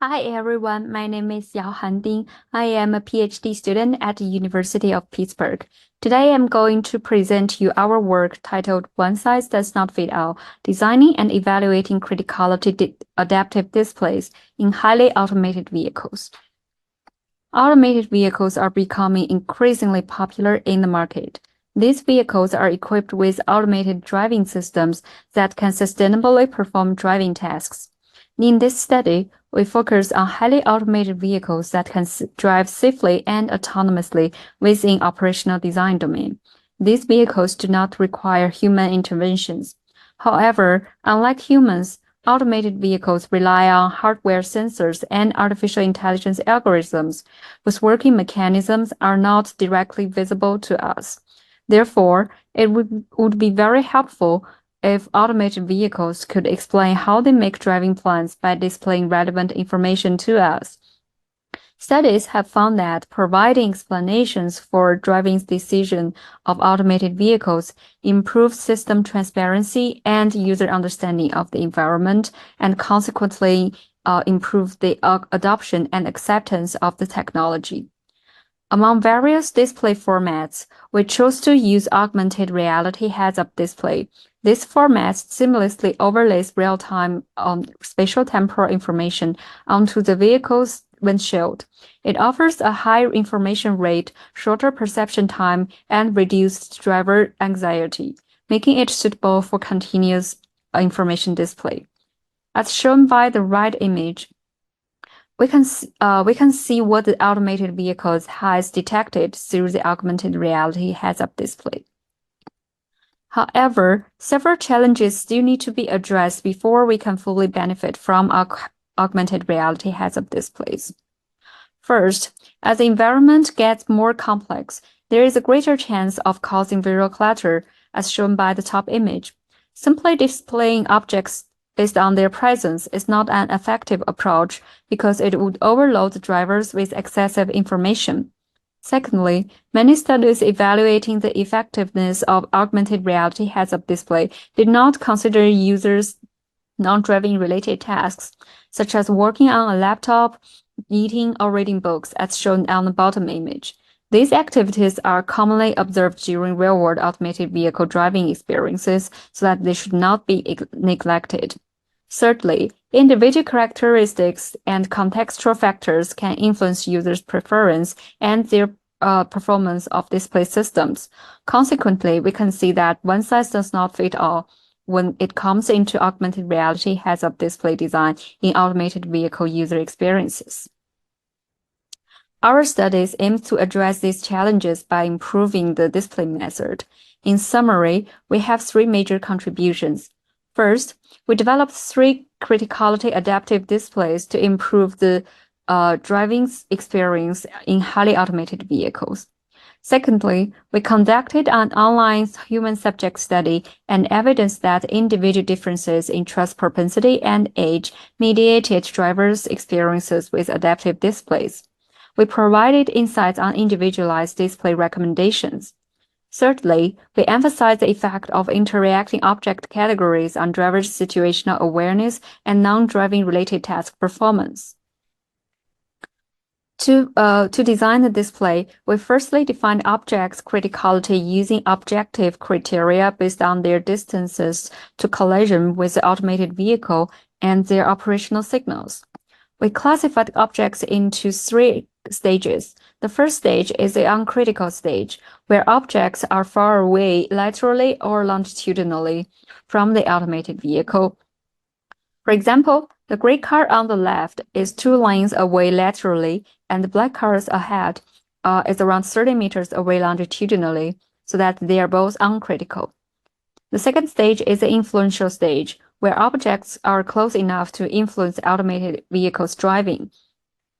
Hi everyone, my name is Yaohan. I am a PhD student at the University of Pittsburgh. Today I'm going to present to you our work titled One Size Does Not Fit All, Designing and Evaluating Criticality-Adaptive Displays in Highly Automated Vehicles. Automated vehicles are becoming increasingly popular in the market. These vehicles are equipped with automated driving systems that can sustainably perform driving tasks. In this study, we focus on highly automated vehicles that can drive safely and autonomously within operational design domain. These vehicles do not require human interventions. However, unlike humans, automated vehicles rely on hardware sensors and artificial intelligence algorithms whose working mechanisms are not directly visible to us. Therefore, it would be very helpful if automated vehicles could explain how they make driving plans by displaying relevant information to us. Studies have found that providing explanations for driving decisions of automated vehicles improves system transparency and user understanding of the environment, and consequently improve the adoption and acceptance of the technology. Among various display formats, we chose to use augmented reality heads-up display. This format seamlessly overlays real-time spatial temporal information onto the vehicle's windshield. It offers a high information rate, shorter perception time, and reduced driver anxiety, making it suitable for continuous information display. As shown by the right image, we can see what the automated vehicles has detected through the augmented reality heads-up display. However, several challenges still need to be addressed before we can fully benefit from augmented reality heads-up displays. First, as the environment gets more complex, there is a greater chance of causing visual clutter, as shown by the top image. Simply displaying objects based on their presence is not an effective approach because it would overload the drivers with excessive information. Secondly, many studies evaluating the effectiveness of augmented reality heads-up display did not consider users' non-driving related tasks, such as working on a laptop, eating, or reading books, as shown on the bottom image. These activities are commonly observed during real-world automated vehicle driving experiences, so that they should not be neglected. Thirdly, individual characteristics and contextual factors can influence users' preference and their performance of display systems. Consequently, we can see that one size does not fit all when it comes into augmented reality heads-up display design in automated vehicle user experiences. Our studies aim to address these challenges by improving the display method. In summary, we have three major contributions. First, we developed three criticality-adaptive displays to improve the driving experience in highly automated vehicles. Secondly, we conducted an online human subject study and evidenced that individual differences in trust propensity and age mediated drivers' experiences with adaptive displays. We provided insights on individualized display recommendations. Thirdly, we emphasize the effect of interacting object categories on drivers' situational awareness and non-driving related task performance. To design the display, we firstly defined objects' criticality using objective criteria based on their distances to collision with the automated vehicle and their operational signals. We classified objects into three stages. The first stage is the uncritical stage, where objects are far away laterally or longitudinally from the automated vehicle. For example, the gray car on the left is 2 lanes away laterally, and the black cars ahead is around 30 meters away longitudinally, so that they are both uncritical. The second stage is the influential stage, where objects are close enough to influence automated vehicles' driving.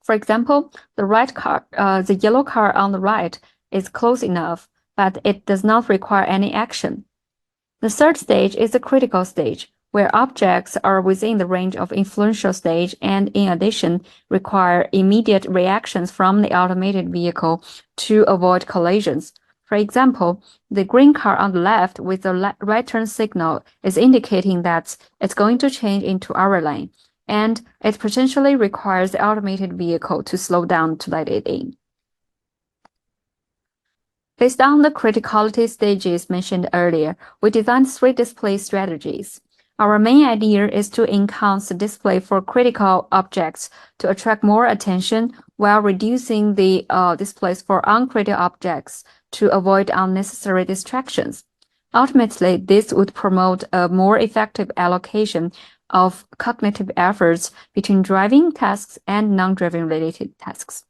For example, the yellow car on the right is close enough, but it does not require any action. The third stage is the critical stage, where objects are within the range of influential stage and, in addition, require immediate reactions from the automated vehicle to avoid collisions. For example, the green car on the left with the right turn signal is indicating that it's going to change into our lane, and it potentially requires the automated vehicle to slow down to let it in. Based on the criticality stages mentioned earlier, we designed 3 display strategies. Our main idea is to enhance the display for critical objects to attract more attention while reducing the displays for uncritical objects to avoid unnecessary distractions. Ultimately, this would promote a more effective allocation of cognitive efforts between driving tasks and non-driving related tasks.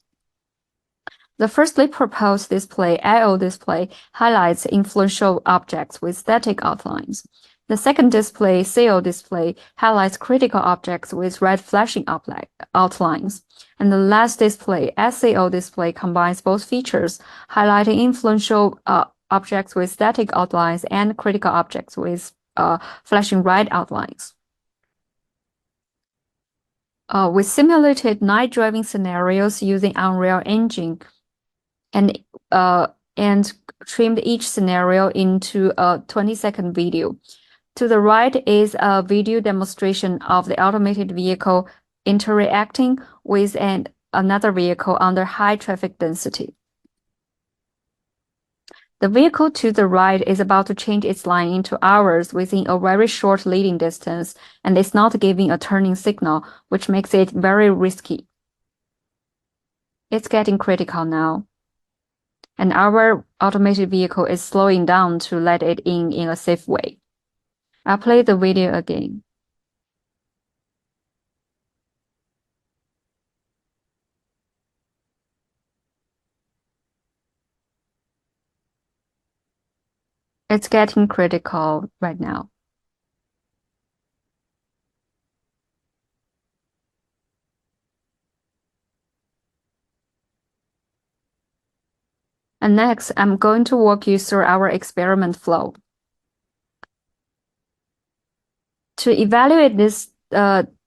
The firstly proposed display, IO display, highlights influential objects with static outlines. The second display, CO display, highlights critical objects with red flashing outlines. And the last display, SCO display, combines both features, highlighting influential objects with static outlines and critical objects with flashing red outlines. We simulated night driving scenarios using Unreal Engine and trimmed each scenario into a 20-second video. To the right is a video demonstration of the automated vehicle interacting with another vehicle under high traffic density. The vehicle to the right is about to change its line into hours within a very short leading distance, and is not giving a turning signal, which makes it very risky. It's getting critical now, and our automated vehicle is slowing down to let it in a safe way. I'll play the video again. It's getting critical right now. And next, I'm going to walk you through our experiment flow. To evaluate this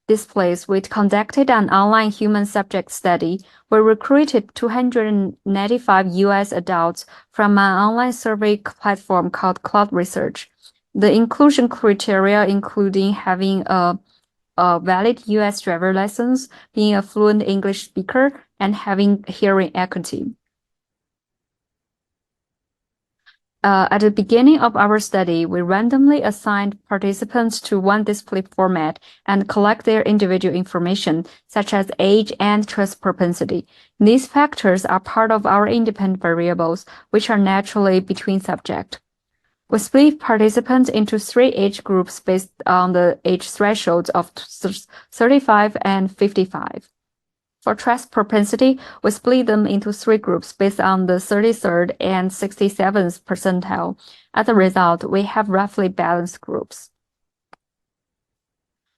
displays, we conducted an online human subject study. We recruited 295 US adults from an online survey platform called Cloud Research. The inclusion criteria including having a valid US driver license, being a fluent English speaker, and having hearing acuity. At the beginning of our study, we randomly assigned participants to one display format and collect their individual information, such as age and trust propensity. These factors are part of our independent variables, which are naturally between subjects. We split participants into 3 age groups based on the age thresholds of 35 and 55. For trust propensity, we split them into 3 groups based on the 33rd and 67th percentile. As a result, we have roughly balanced groups.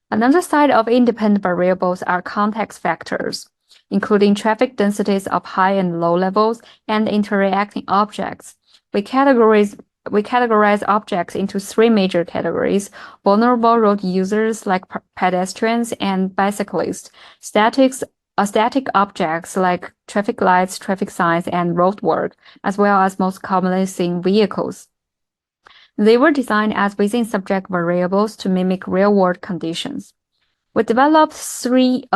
Another side of independent variables are context factors, including traffic densities of high and low levels and interacting objects. We categorize objects into 3 major categories: vulnerable road users like pedestrians and bicyclists, static objects like traffic lights, traffic signs, and roadwork, as well as most commonly seen vehicles. They were designed as within subject variables to mimic real-world conditions. We developed 3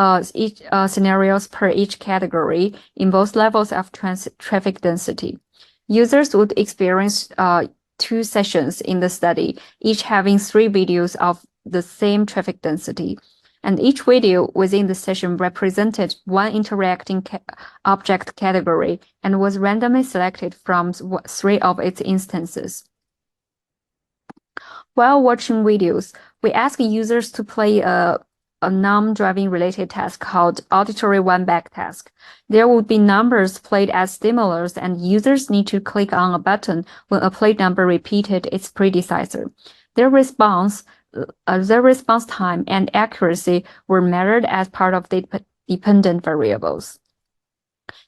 scenarios per each category in both levels of traffic density. Users would experience 2 sessions in the study, each having 3 videos of the same traffic density. And each video within the session represented one interacting object category and was randomly selected from 3 of its instances. While watching videos, we ask users to play a non-driving related task called auditory one-back task. There would be numbers played as stimulus, and users need to click on a button when a play number repeated its predecessor. Their response time and accuracy were measured as part of the dependent variables.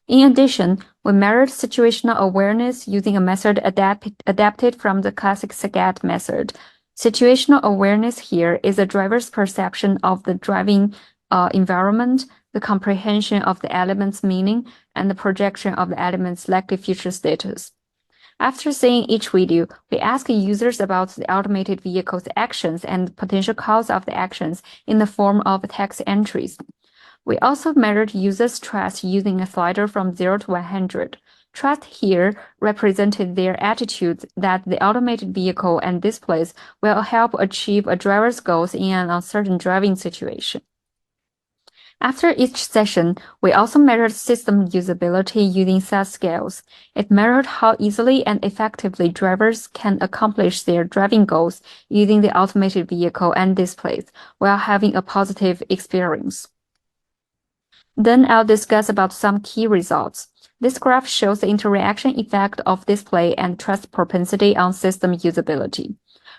In addition, we measured situational awareness using a method adapted from the classic SIGCHI method. Situational awareness here is a driver's perception of the driving environment, the comprehension of the element's meaning, and the projection of the element's likely future status. After seeing each video, we ask users about the automated vehicle's actions and potential cause of the actions in the form of text entries. We also measured users' trust using a slider from 0 to 100. Trust here represented their attitude that the automated vehicle and displays will help achieve a driver's goals in an uncertain driving situation. After each session, we also measured system usability using set scales. It measured how easily and effectively drivers can accomplish their driving goals using the automated vehicle and displays while having a positive experience. Then I'll discuss about some key results. This graph shows the interaction effect of display and trust propensity on system usability.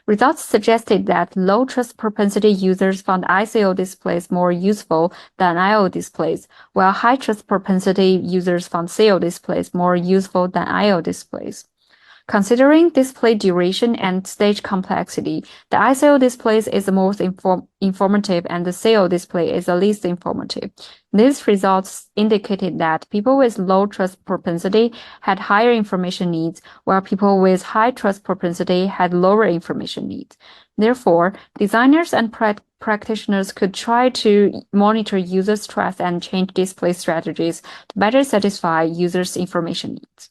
Results suggested that low trust propensity users found ICO displays more useful than IO displays, while high trust propensity users found CO displays more useful than IO displays. Considering display duration and stage complexity, the ICO displays is the most informative and the CO display is the least informative. These results indicated that people with low trust propensity had higher information needs, while people with high trust propensity had lower information needs. Therefore, designers and practitioners could try to monitor users' trust and change display strategies to better satisfy users' information needs.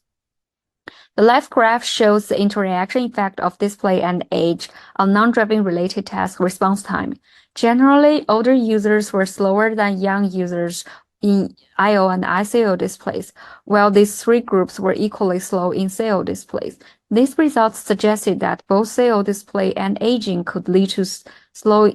The left graph shows the interaction effect of display and age on non-driving related task response time. Generally, older users were slower than young users in IO and ICO displays, while these three groups were equally slow in CO displays. These results suggested that both CO display and aging could lead to slow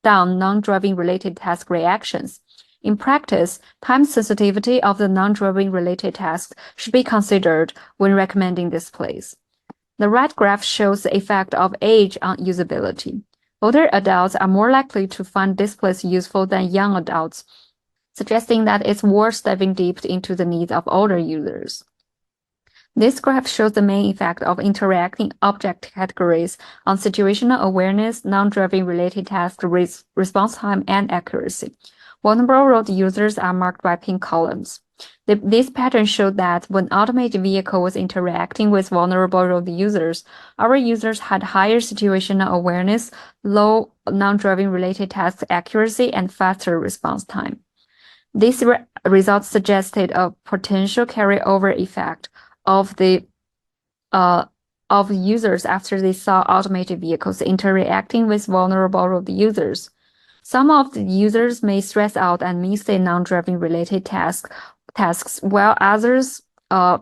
down non-driving related task reactions. In practice, time sensitivity of the non-driving related tasks should be considered when recommending displays. The right graph shows the effect of age on usability. Older adults are more likely to find displays useful than young adults, suggesting that it's worth diving deep into the needs of older users. This graph shows the main effect of interacting object categories on situational awareness, non-driving related task response time, and accuracy. Vulnerable road users are marked by pink columns. This pattern showed that when automated vehicle was interacting with vulnerable road users, our users had higher situational awareness, low non-driving related task accuracy, and faster response time. These results suggested a potential carryover effect of users after they saw automated vehicles interacting with vulnerable road users. Some of the users may stress out and miss their non-driving related tasks, while others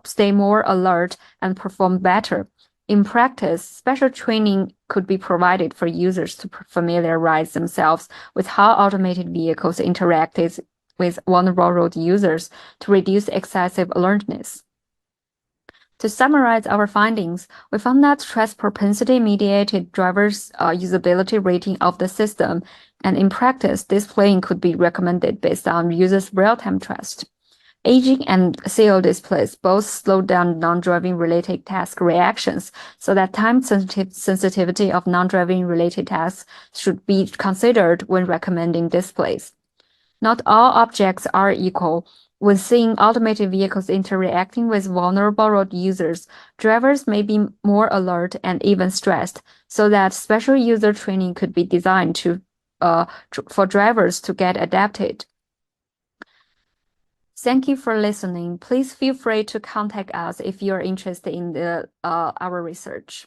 stay more alert and perform better. In practice, special training could be provided for users to familiarize themselves with how automated vehicles interact with vulnerable road users to reduce excessive alertness. To summarize our findings, we found that trust propensity mediated drivers' usability rating of the system, and in practice, displaying could be recommended based on users' real-time trust. Aging and CO displays both slow down non-driving related task reactions, so that time sensitivity of non-driving related tasks should be considered when recommending displays. Not all objects are equal. When seeing automated vehicles interacting with vulnerable road users, drivers may be more alert and even stressed, so that special user training could be designed for drivers to get adapted. Thank you for listening. Please feel free to contact us if you're interested in our research.